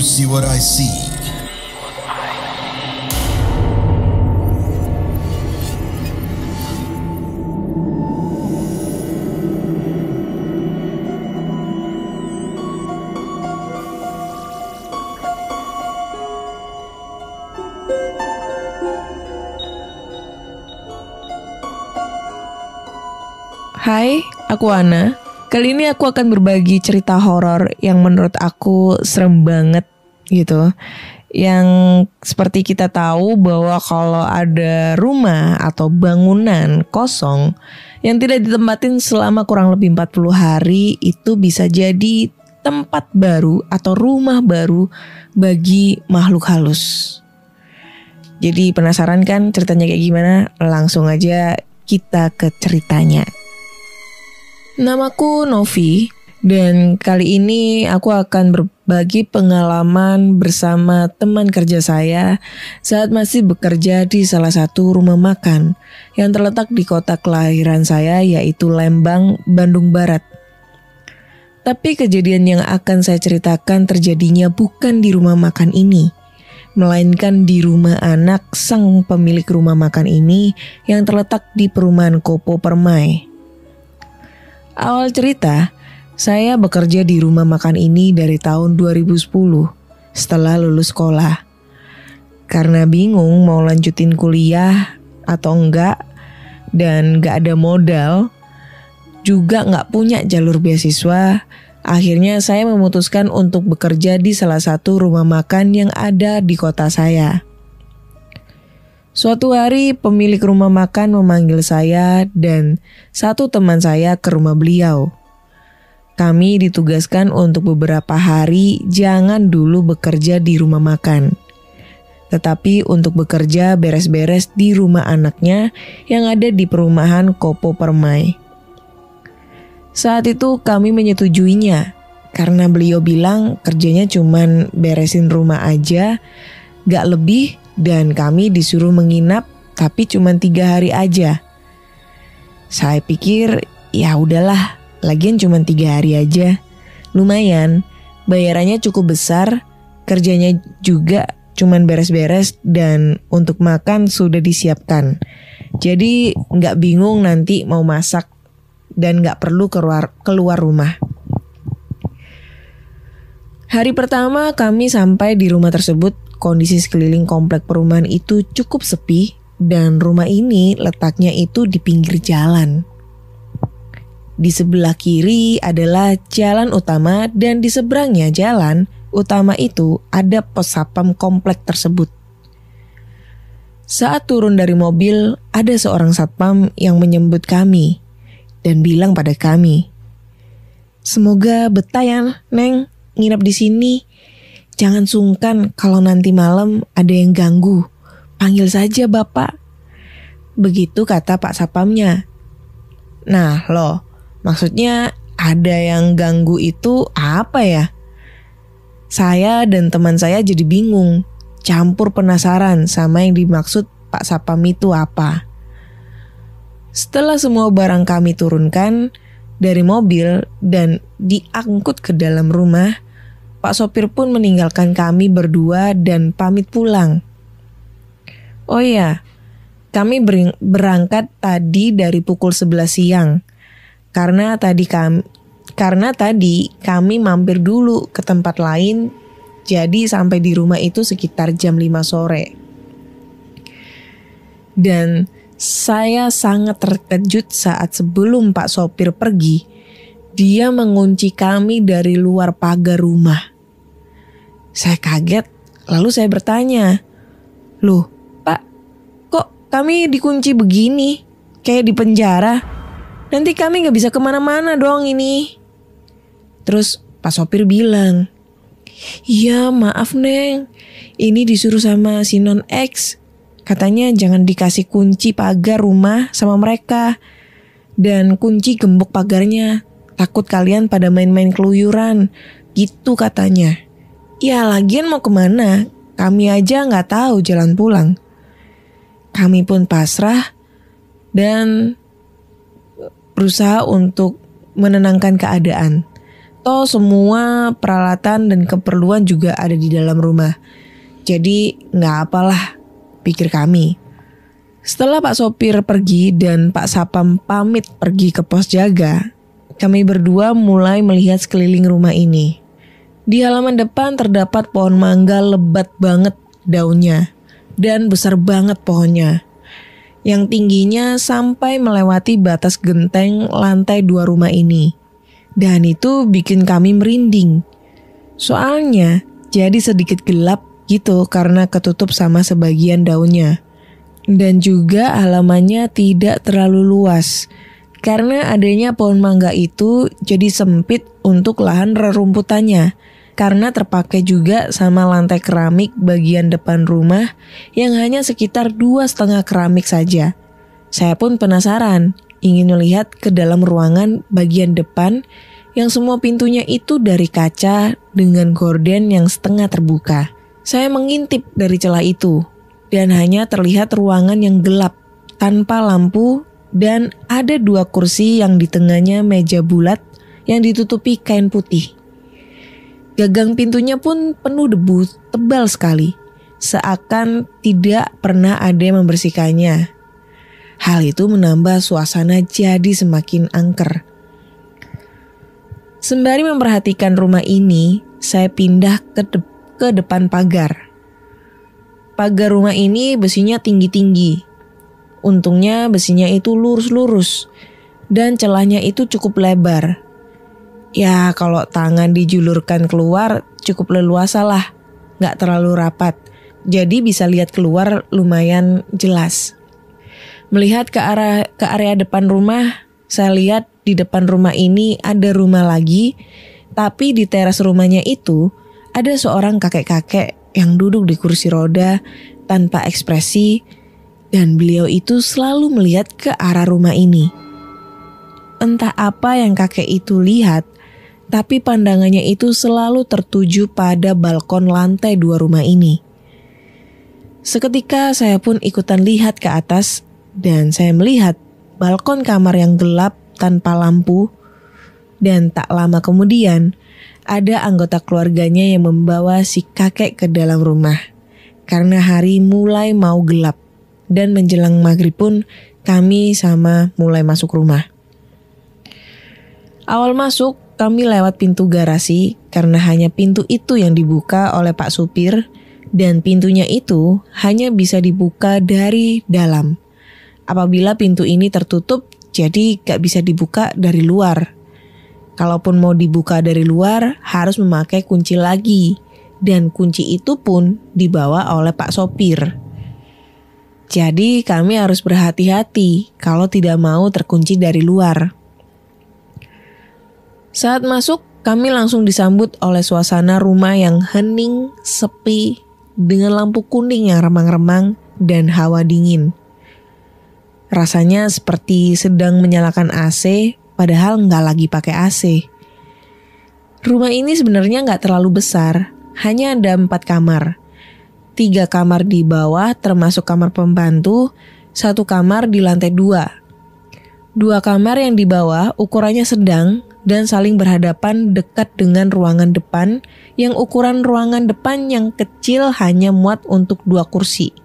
see what I see? Hai, aku Ana. Kali ini aku akan berbagi cerita horor yang menurut aku serem banget gitu. Yang seperti kita tahu bahwa kalau ada rumah atau bangunan kosong yang tidak ditempatin selama kurang lebih 40 hari, itu bisa jadi tempat baru atau rumah baru bagi makhluk halus. Jadi penasaran kan ceritanya kayak gimana? Langsung aja kita ke ceritanya. Namaku Novi, dan kali ini aku akan berbagi pengalaman bersama teman kerja saya saat masih bekerja di salah satu rumah makan yang terletak di kota kelahiran saya, yaitu Lembang, Bandung Barat. Tapi kejadian yang akan saya ceritakan terjadinya bukan di rumah makan ini, melainkan di rumah anak sang pemilik rumah makan ini yang terletak di perumahan Kopo Permai. Awal cerita, saya bekerja di rumah makan ini dari tahun 2010 setelah lulus sekolah. Karena bingung mau lanjutin kuliah atau enggak dan enggak ada modal, juga enggak punya jalur beasiswa, akhirnya saya memutuskan untuk bekerja di salah satu rumah makan yang ada di kota saya. Suatu hari pemilik rumah makan memanggil saya dan satu teman saya ke rumah beliau. Kami ditugaskan untuk beberapa hari jangan dulu bekerja di rumah makan, tetapi untuk bekerja beres-beres di rumah anaknya yang ada di perumahan Kopo Permai. Saat itu kami menyetujuinya karena beliau bilang kerjanya cuman beresin rumah aja, gak lebih. Dan kami disuruh menginap tapi cuma 3 hari aja. Saya pikir ya udahlah, lagian cuma 3 hari aja. Lumayan, bayarannya cukup besar, kerjanya juga cuma beres-beres dan untuk makan sudah disiapkan. Jadi gak bingung nanti mau masak dan gak perlu keluar rumah. Hari pertama kami sampai di rumah tersebut. Kondisi sekeliling komplek perumahan itu cukup sepi dan rumah ini letaknya itu di pinggir jalan. Di sebelah kiri adalah jalan utama dan di seberangnya jalan utama itu ada pos satpam komplek tersebut. Saat turun dari mobil, ada seorang satpam yang menyambut kami dan bilang pada kami, "Semoga betah ya, Neng, nginep di sini. Jangan sungkan kalau nanti malam ada yang ganggu. Panggil saja Bapak." Begitu kata Pak Satpamnya. Nah loh, maksudnya ada yang ganggu itu apa ya? Saya dan teman saya jadi bingung, campur penasaran sama yang dimaksud Pak Satpam itu apa. Setelah semua barang kami turunkan dari mobil dan diangkut ke dalam rumah, Pak sopir pun meninggalkan kami berdua dan pamit pulang. Oh iya, kami berangkat tadi dari pukul 11 siang. Karena tadi kami mampir dulu ke tempat lain, jadi sampai di rumah itu sekitar jam 5 sore. Dan saya sangat terkejut saat sebelum Pak sopir pergi, dia mengunci kami dari luar pagar rumah. Saya kaget, lalu saya bertanya, "Loh, Pak, kok kami dikunci begini? Kayak di penjara. Nanti kami gak bisa kemana-mana dong ini." Terus Pak sopir bilang, "Iya, maaf Neng, ini disuruh sama si Non X. Katanya jangan dikasih kunci pagar rumah sama mereka. Dan kunci gembok pagarnya. Takut kalian pada main-main keluyuran. Gitu katanya. Ya lagian mau kemana? Kami aja gak tahu jalan pulang." Kami pun pasrah dan berusaha untuk menenangkan keadaan. Toh semua peralatan dan keperluan juga ada di dalam rumah. Jadi gak apalah, pikir kami. Setelah Pak Sopir pergi dan Pak Sapam pamit pergi ke pos jaga, kami berdua mulai melihat sekeliling rumah ini. Di halaman depan terdapat pohon mangga lebat banget daunnya dan besar banget pohonnya, yang tingginya sampai melewati batas genteng lantai 2 rumah ini. Dan itu bikin kami merinding. Soalnya jadi sedikit gelap gitu karena ketutup sama sebagian daunnya. Dan juga halamannya tidak terlalu luas. Karena adanya pohon mangga itu jadi sempit untuk lahan rerumputannya. Karena terpakai juga sama lantai keramik bagian depan rumah yang hanya sekitar 2,5 keramik saja. Saya pun penasaran, ingin melihat ke dalam ruangan bagian depan yang semua pintunya itu dari kaca dengan gorden yang setengah terbuka. Saya mengintip dari celah itu dan hanya terlihat ruangan yang gelap tanpa lampu dan ada 2 kursi yang di tengahnya meja bulat yang ditutupi kain putih. Gagang pintunya pun penuh debu tebal sekali, seakan tidak pernah ada yang membersihkannya. Hal itu menambah suasana jadi semakin angker. Sembari memperhatikan rumah ini, saya pindah ke depan pagar. Pagar rumah ini besinya tinggi-tinggi. Untungnya besinya itu lurus-lurus dan celahnya itu cukup lebar. Ya kalau tangan dijulurkan keluar cukup leluasa lah, gak terlalu rapat. Jadi bisa lihat keluar lumayan jelas. Melihat ke area depan rumah, saya lihat di depan rumah ini ada rumah lagi, tapi di teras rumahnya itu ada seorang kakek-kakek yang duduk di kursi roda tanpa ekspresi, dan beliau itu selalu melihat ke arah rumah ini. Entah apa yang kakek itu lihat, tapi pandangannya itu selalu tertuju pada balkon lantai 2 rumah ini. Seketika saya pun ikutan lihat ke atas dan saya melihat balkon kamar yang gelap tanpa lampu, dan tak lama kemudian ada anggota keluarganya yang membawa si kakek ke dalam rumah. Karena hari mulai mau gelap dan menjelang maghrib pun kami sama mulai masuk rumah. Awal masuk kami lewat pintu garasi karena hanya pintu itu yang dibuka oleh Pak Supir dan pintunya itu hanya bisa dibuka dari dalam. Apabila pintu ini tertutup jadi gak bisa dibuka dari luar. Kalaupun mau dibuka dari luar harus memakai kunci lagi. Dan kunci itu pun dibawa oleh Pak Sopir. Jadi kami harus berhati-hati kalau tidak mau terkunci dari luar. Saat masuk kami langsung disambut oleh suasana rumah yang hening, sepi, dengan lampu kuning yang remang-remang dan hawa dingin. Rasanya seperti sedang menyalakan AC, padahal nggak lagi pakai AC. Rumah ini sebenarnya nggak terlalu besar, hanya ada 4 kamar. 3 kamar di bawah termasuk kamar pembantu, 1 kamar di lantai 2. 2 kamar yang di bawah ukurannya sedang dan saling berhadapan dekat dengan ruangan depan yang ukuran ruangan depan yang kecil hanya muat untuk 2 kursi.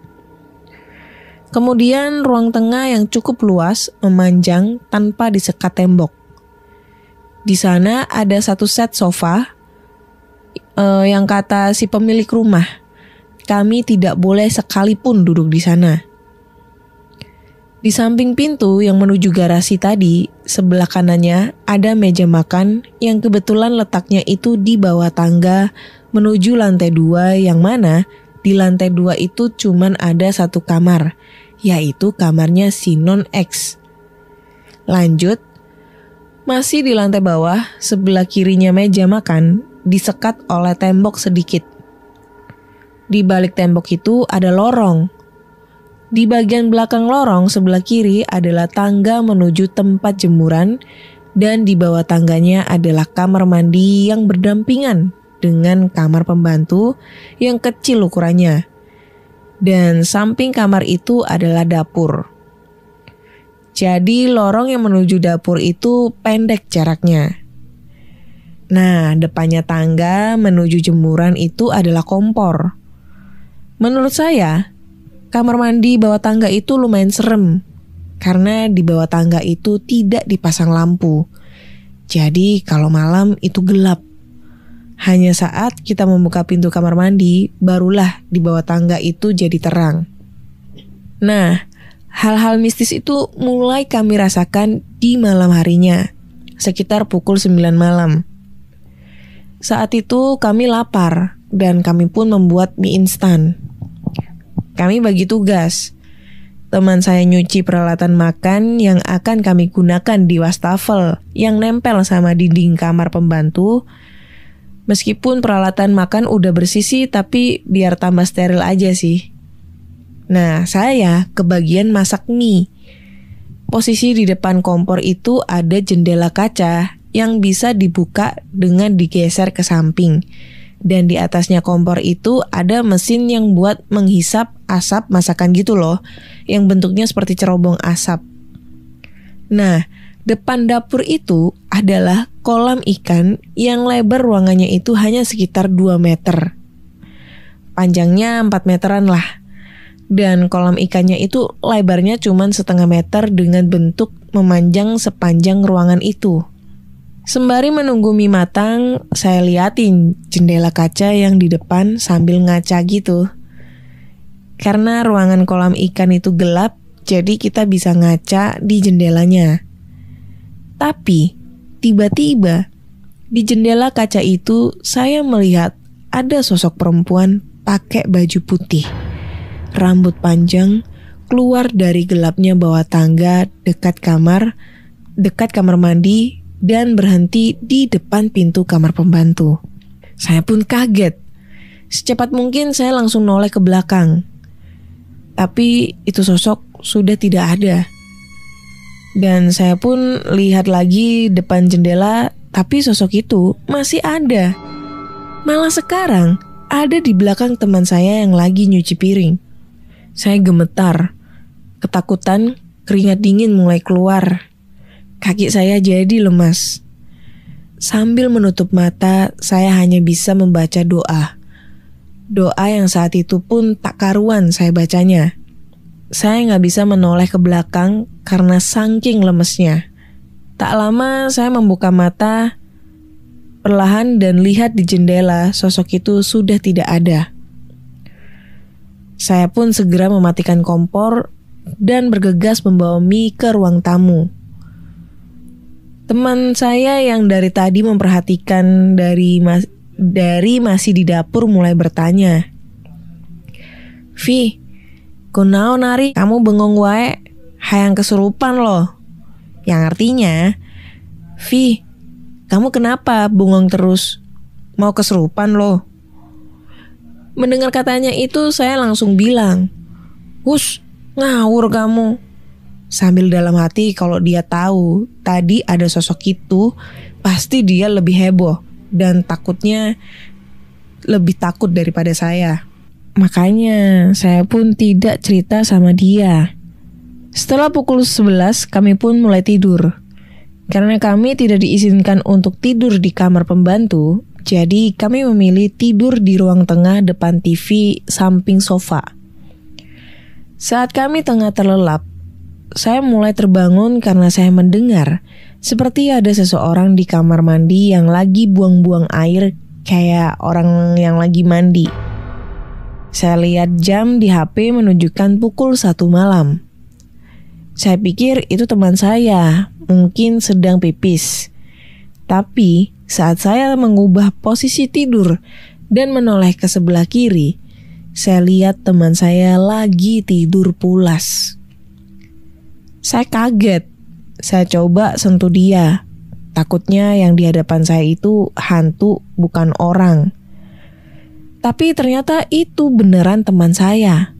Kemudian ruang tengah yang cukup luas memanjang tanpa disekat tembok. Di sana ada 1 set sofa yang kata si pemilik rumah, kami tidak boleh sekalipun duduk di sana. Di samping pintu yang menuju garasi tadi, sebelah kanannya ada meja makan yang kebetulan letaknya itu di bawah tangga menuju lantai 2, yang mana di lantai 2 itu cuman ada 1 kamar, yaitu kamarnya si Non X. Lanjut, masih di lantai bawah, sebelah kirinya meja makan disekat oleh tembok sedikit. Di balik tembok itu ada lorong. Di bagian belakang lorong sebelah kiri adalah tangga menuju tempat jemuran dan di bawah tangganya adalah kamar mandi yang berdampingan dengan kamar pembantu yang kecil ukurannya. Dan samping kamar itu adalah dapur. Jadi lorong yang menuju dapur itu pendek jaraknya. Nah, depannya tangga menuju jemuran itu adalah kompor. Menurut saya, kamar mandi bawah tangga itu lumayan serem. Karena di bawah tangga itu tidak dipasang lampu. Jadi kalau malam itu gelap. Hanya saat kita membuka pintu kamar mandi, barulah di bawah tangga itu jadi terang. Nah, hal-hal mistis itu mulai kami rasakan di malam harinya, sekitar pukul 9 malam. Saat itu kami lapar dan kami pun membuat mie instan. Kami bagi tugas. Teman saya nyuci peralatan makan yang akan kami gunakan di wastafel yang nempel sama dinding kamar pembantu. Meskipun peralatan makan udah bersih sih, tapi biar tambah steril aja sih. Nah, saya kebagian masak mie. Posisi di depan kompor itu ada jendela kaca yang bisa dibuka dengan digeser ke samping. Dan di atasnya kompor itu ada mesin yang buat menghisap asap masakan gitu loh, yang bentuknya seperti cerobong asap. Nah, depan dapur itu adalah kolam ikan yang lebar ruangannya itu hanya sekitar 2 meter. Panjangnya 4 meteran lah. Dan kolam ikannya itu lebarnya cuma 0,5 meter dengan bentuk memanjang sepanjang ruangan itu. Sembari menunggu mie matang, saya liatin jendela kaca yang di depan sambil ngaca gitu. Karena ruangan kolam ikan itu gelap, jadi kita bisa ngaca di jendelanya. Tapi, tiba-tiba di jendela kaca itu saya melihat ada sosok perempuan pakai baju putih. Rambut panjang, keluar dari gelapnya bawah tangga dekat kamar mandi dan berhenti di depan pintu kamar pembantu. Saya pun kaget. Secepat mungkin saya langsung noleh ke belakang. Tapi itu sosok sudah tidak ada. Dan saya pun lihat lagi depan jendela, tapi sosok itu masih ada. Malah sekarang ada di belakang teman saya yang lagi nyuci piring. Saya gemetar, ketakutan, keringat dingin mulai keluar. Kaki saya jadi lemas. Sambil menutup mata, saya hanya bisa membaca doa. Doa yang saat itu pun tak karuan saya bacanya. Saya nggak bisa menoleh ke belakang karena saking lemesnya. Tak lama saya membuka mata perlahan dan lihat di jendela sosok itu sudah tidak ada. Saya pun segera mematikan kompor dan bergegas membawa mie ke ruang tamu. Teman saya yang dari tadi memperhatikan dari masih di dapur mulai bertanya, "Vi, kunaon nari kamu bengong wae, hayang kesurupan loh." Yang artinya, "Vi, kamu kenapa bengong terus? Mau kesurupan loh." Mendengar katanya itu saya langsung bilang, "Hus, ngawur kamu." Sambil dalam hati kalau dia tahu tadi ada sosok itu, pasti dia lebih heboh dan takutnya lebih takut daripada saya. Makanya saya pun tidak cerita sama dia. Setelah pukul 11 kami pun mulai tidur. Karena kami tidak diizinkan untuk tidur di kamar pembantu, jadi kami memilih tidur di ruang tengah depan TV samping sofa. Saat kami tengah terlelap, saya mulai terbangun karena saya mendengar seperti ada seseorang di kamar mandi yang lagi buang-buang air kayak orang yang lagi mandi. Saya lihat jam di HP menunjukkan pukul 1 malam. Saya pikir itu teman saya, mungkin sedang pipis. Tapi saat saya mengubah posisi tidur dan menoleh ke sebelah kiri, saya lihat teman saya lagi tidur pulas. Saya kaget. Saya coba sentuh dia. Takutnya yang di hadapan saya itu hantu, bukan orang. Tapi ternyata itu beneran teman saya.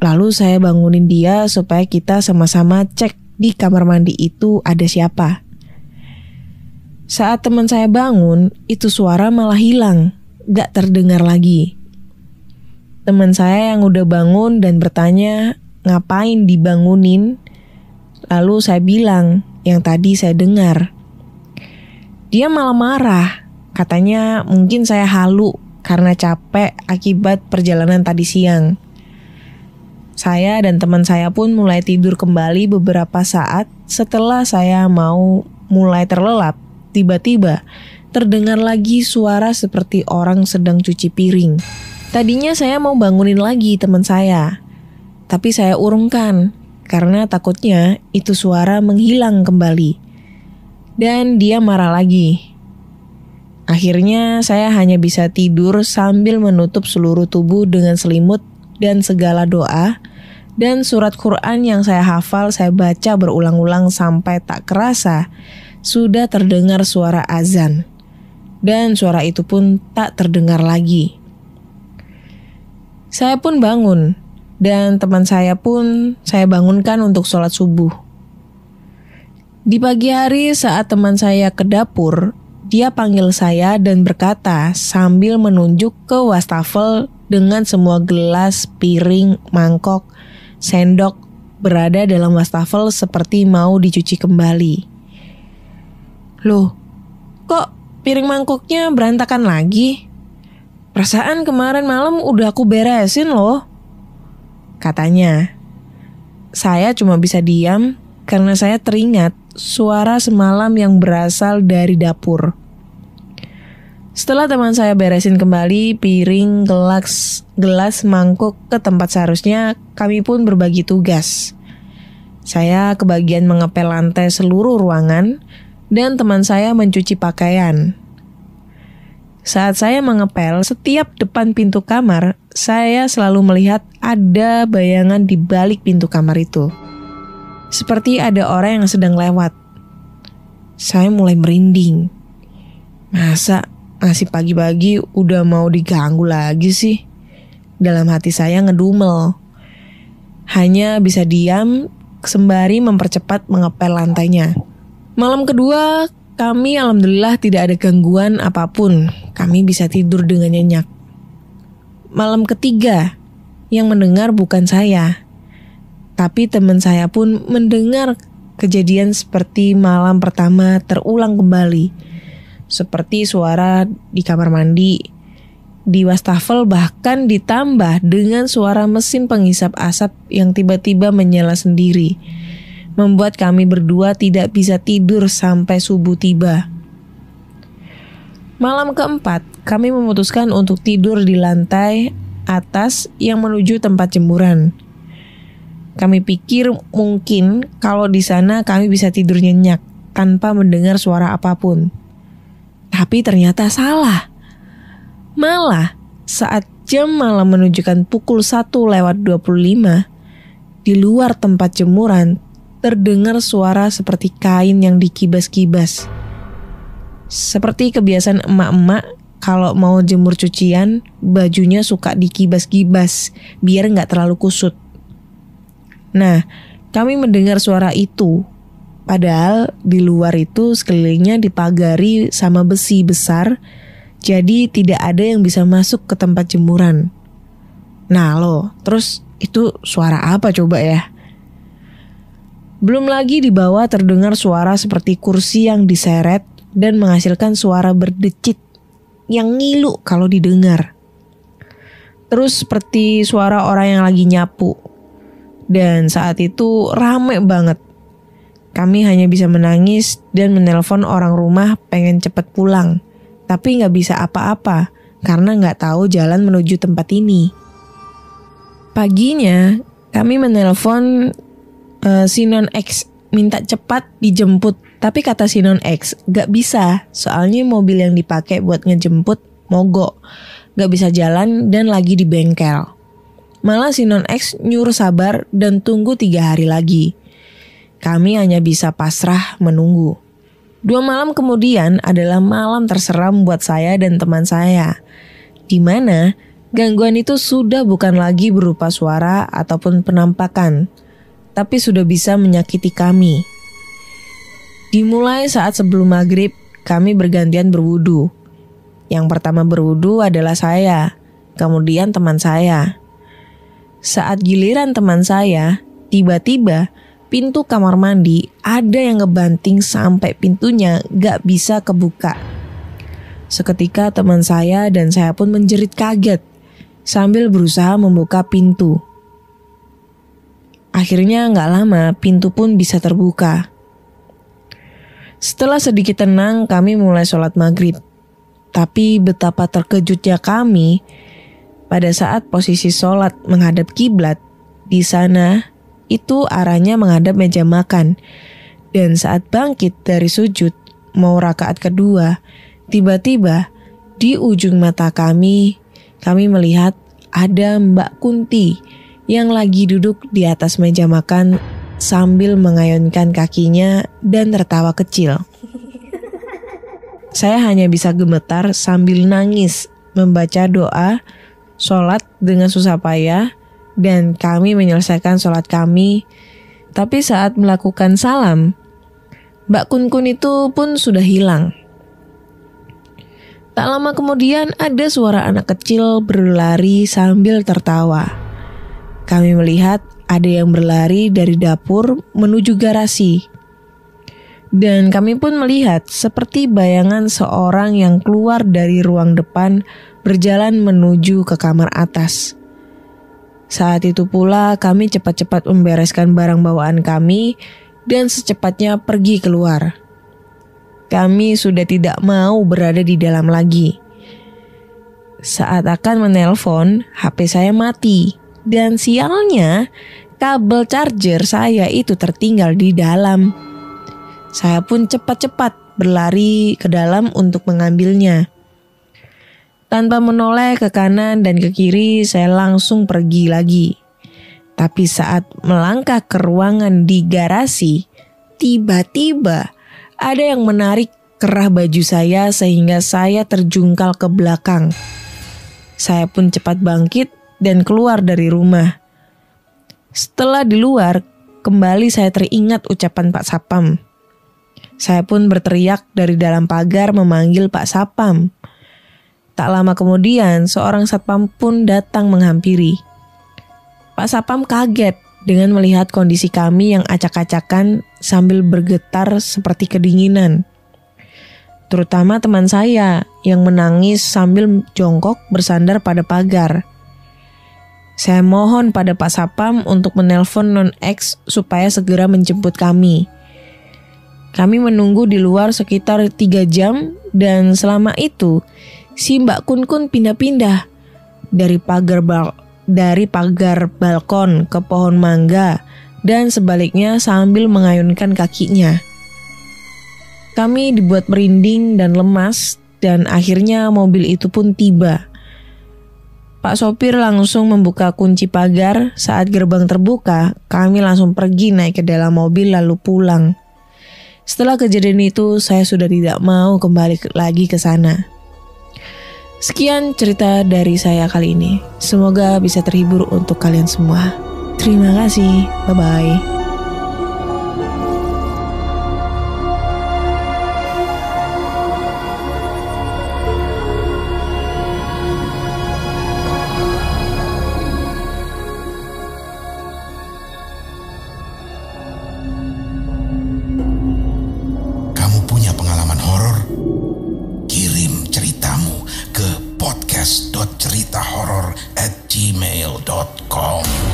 Lalu saya bangunin dia supaya kita sama-sama cek di kamar mandi itu ada siapa. Saat teman saya bangun, itu suara malah hilang, gak terdengar lagi. Teman saya yang udah bangun dan bertanya, "Ngapain dibangunin?" Lalu saya bilang yang tadi saya dengar. Dia malah marah. Katanya mungkin saya halu karena capek akibat perjalanan tadi siang. Saya dan teman saya pun mulai tidur kembali beberapa saat setelah saya mau mulai terlelap. Tiba-tiba terdengar lagi suara seperti orang sedang cuci piring. Tadinya saya mau bangunin lagi teman saya, tapi saya urungkan karena takutnya itu suara menghilang kembali. Dan dia marah lagi. Akhirnya saya hanya bisa tidur sambil menutup seluruh tubuh dengan selimut dan segala doa dan surat Quran yang saya hafal saya baca berulang-ulang sampai tak kerasa sudah terdengar suara azan. Dan suara itu pun tak terdengar lagi. Saya pun bangun dan teman saya pun saya bangunkan untuk sholat subuh. Di pagi hari saat teman saya ke dapur, dia panggil saya dan berkata sambil menunjuk ke wastafel dengan semua gelas, piring, mangkok, sendok berada dalam wastafel seperti mau dicuci kembali. Loh, kok piring mangkoknya berantakan lagi? Perasaan kemarin malam udah aku beresin loh, katanya. Saya cuma bisa diam karena saya teringat suara semalam yang berasal dari dapur. Setelah teman saya beresin kembali piring, gelas, mangkuk ke tempat seharusnya, kami pun berbagi tugas. Saya kebagian mengepel lantai seluruh ruangan dan teman saya mencuci pakaian. Saat saya mengepel setiap depan pintu kamar, saya selalu melihat ada bayangan di balik pintu kamar itu. Seperti ada orang yang sedang lewat. Saya mulai merinding. Masa masih pagi-pagi udah mau diganggu lagi sih? Dalam hati saya ngedumel. Hanya bisa diam sembari mempercepat mengepel lantainya. Malam kedua, kami alhamdulillah tidak ada gangguan apapun. Kami bisa tidur dengan nyenyak. Malam ketiga, yang mendengar bukan saya. Tapi teman saya pun mendengar kejadian seperti malam pertama terulang kembali. Seperti suara di kamar mandi, di wastafel bahkan ditambah dengan suara mesin penghisap asap yang tiba-tiba menyala sendiri. Membuat kami berdua tidak bisa tidur sampai subuh tiba. Malam keempat, kami memutuskan untuk tidur di lantai atas yang menuju tempat jemuran. Kami pikir mungkin kalau di sana kami bisa tidur nyenyak tanpa mendengar suara apapun. Tapi ternyata salah. Malah saat jam malam menunjukkan pukul 1:25, di luar tempat jemuran terdengar suara seperti kain yang dikibas-kibas. Seperti kebiasaan emak-emak kalau mau jemur cucian, bajunya suka dikibas-kibas biar nggak terlalu kusut. Nah, kami mendengar suara itu. Padahal di luar itu sekelilingnya dipagari sama besi besar, jadi tidak ada yang bisa masuk ke tempat jemuran. Nah loh, terus itu suara apa coba ya? Belum lagi di bawah terdengar suara seperti kursi yang diseret dan menghasilkan suara berdecit yang ngilu kalau didengar. Terus seperti suara orang yang lagi nyapu. Dan saat itu rame banget. Kami hanya bisa menangis dan menelpon orang rumah pengen cepet pulang. Tapi gak bisa apa-apa karena gak tahu jalan menuju tempat ini. Paginya kami menelpon si non X minta cepat dijemput. Tapi kata si non X gak bisa, soalnya mobil yang dipakai buat ngejemput mogok. Gak bisa jalan dan lagi di bengkel. Malah si non X nyuruh sabar dan tunggu 3 hari lagi. Kami hanya bisa pasrah menunggu. 2 malam kemudian adalah malam terseram buat saya dan teman saya. Di mana gangguan itu sudah bukan lagi berupa suara ataupun penampakan, tapi sudah bisa menyakiti kami. Dimulai saat sebelum maghrib, kami bergantian berwudu. Yang pertama berwudu adalah saya, kemudian teman saya. Saat giliran teman saya, tiba-tiba pintu kamar mandi ada yang ngebanting sampai pintunya gak bisa kebuka. Seketika teman saya dan saya pun menjerit kaget sambil berusaha membuka pintu. Akhirnya gak lama pintu pun bisa terbuka. Setelah sedikit tenang kami mulai sholat maghrib. Tapi betapa terkejutnya kami pada saat posisi sholat menghadap kiblat. Di sana itu arahnya menghadap meja makan. Dan saat bangkit dari sujud mau rakaat kedua, tiba-tiba di ujung mata kami melihat ada Mbak Kunti yang lagi duduk di atas meja makan sambil mengayunkan kakinya dan tertawa kecil. Saya hanya bisa gemetar sambil nangis, membaca doa, sholat dengan susah payah, dan kami menyelesaikan sholat kami. Tapi saat melakukan salam, Mbak Kun itu pun sudah hilang. Tak lama kemudian ada suara anak kecil berlari sambil tertawa. Kami melihat ada yang berlari dari dapur menuju garasi. Dan kami pun melihat seperti bayangan seorang yang keluar dari ruang depan berjalan menuju ke kamar atas. Saat itu pula kami cepat-cepat membereskan barang bawaan kami dan secepatnya pergi keluar. Kami sudah tidak mau berada di dalam lagi. Saat akan menelpon, HP saya mati dan sialnya kabel charger saya itu tertinggal di dalam. Saya pun cepat-cepat berlari ke dalam untuk mengambilnya. Tanpa menoleh ke kanan dan ke kiri, saya langsung pergi lagi. Tapi saat melangkah ke ruangan di garasi, tiba-tiba ada yang menarik kerah baju saya sehingga saya terjungkal ke belakang. Saya pun cepat bangkit dan keluar dari rumah. Setelah di luar, kembali saya teringat ucapan Pak Sapam. Saya pun berteriak dari dalam pagar memanggil Pak Sapam. Tak lama kemudian, seorang satpam pun datang menghampiri. Pak Sapam kaget dengan melihat kondisi kami yang acak-acakan sambil bergetar seperti kedinginan. Terutama teman saya yang menangis sambil jongkok bersandar pada pagar. Saya mohon pada Pak Sapam untuk menelpon Non X supaya segera menjemput kami. Kami menunggu di luar sekitar 3 jam dan selama itu si Mbak Kun pindah-pindah dari pagar balkon ke pohon mangga dan sebaliknya sambil mengayunkan kakinya. Kami dibuat merinding dan lemas dan akhirnya mobil itu pun tiba. Pak sopir langsung membuka kunci pagar. Saat gerbang terbuka, kami langsung pergi naik ke dalam mobil lalu pulang. Setelah kejadian itu, saya sudah tidak mau kembali lagi ke sana. Sekian cerita dari saya kali ini. Semoga bisa terhibur untuk kalian semua. Terima kasih. Bye-bye. Kamu punya pengalaman horor? Kirim ceritamu ke podcast.ceritahoror@gmail.com.